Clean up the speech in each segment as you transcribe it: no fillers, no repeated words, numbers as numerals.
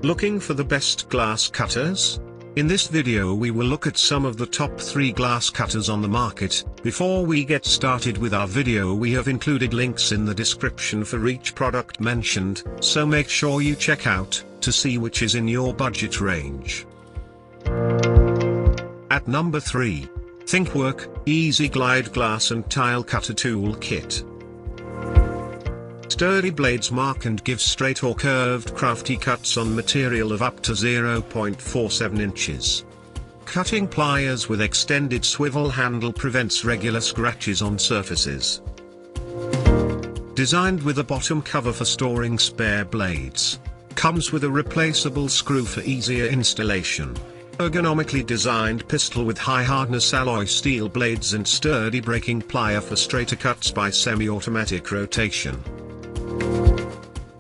Looking for the best glass cutters? In this video we will look at some of the top 3 glass cutters on the market. Before we get started with our video, we have included links in the description for each product mentioned, so make sure you check out to see which is in your budget range. At number 3. THINKWORK Easy Glide Glass and Tile Cutter Tool Kit. Sturdy blades mark and give straight or curved crafty cuts on material of up to 0.47 inches. Cutting pliers with extended swivel handle prevents regular scratches on surfaces. Designed with a bottom cover for storing spare blades. Comes with a replaceable screw for easier installation. Ergonomically designed pistol with high hardness alloy steel blades and sturdy braking plier for straighter cuts by semi-automatic rotation.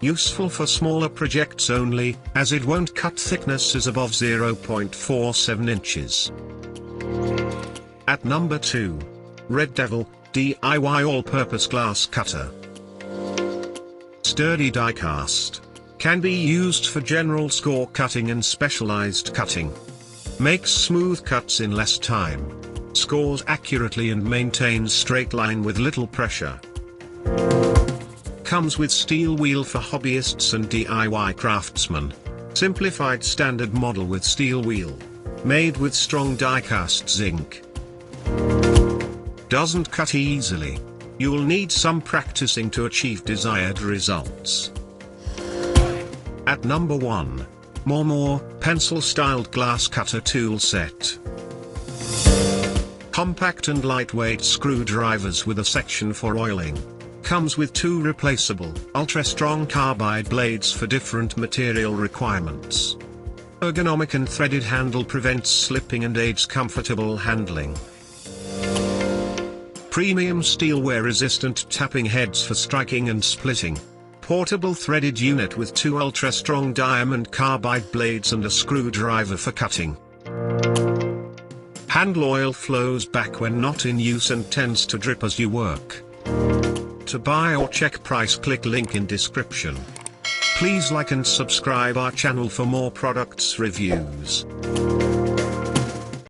Useful for smaller projects only, as it won't cut thicknesses above 0.47 inches. At number 2. Red Devil DIY All-Purpose Glass Cutter. Sturdy die cast. Can be used for general score cutting and specialized cutting. Makes smooth cuts in less time. Scores accurately and maintains straight line with little pressure. Comes with steel wheel for hobbyists and DIY craftsmen. Simplified standard model with steel wheel. Made with strong die-cast zinc. Doesn't cut easily. You'll need some practicing to achieve desired results. At number 1. MOARMOR Pencil-Styled Glass Cutter Tool Set. Compact and lightweight screwdrivers with a section for oiling. Comes with 2 replaceable, ultra-strong carbide blades for different material requirements. Ergonomic and threaded handle prevents slipping and aids comfortable handling. Premium steel wear-resistant tapping heads for striking and splitting. Portable threaded unit with 2 ultra-strong diamond carbide blades and a screwdriver for cutting. Handle oil flows back when not in use and tends to drip as you work. To buy or check price, click link in description. Please like and subscribe our channel for more products reviews.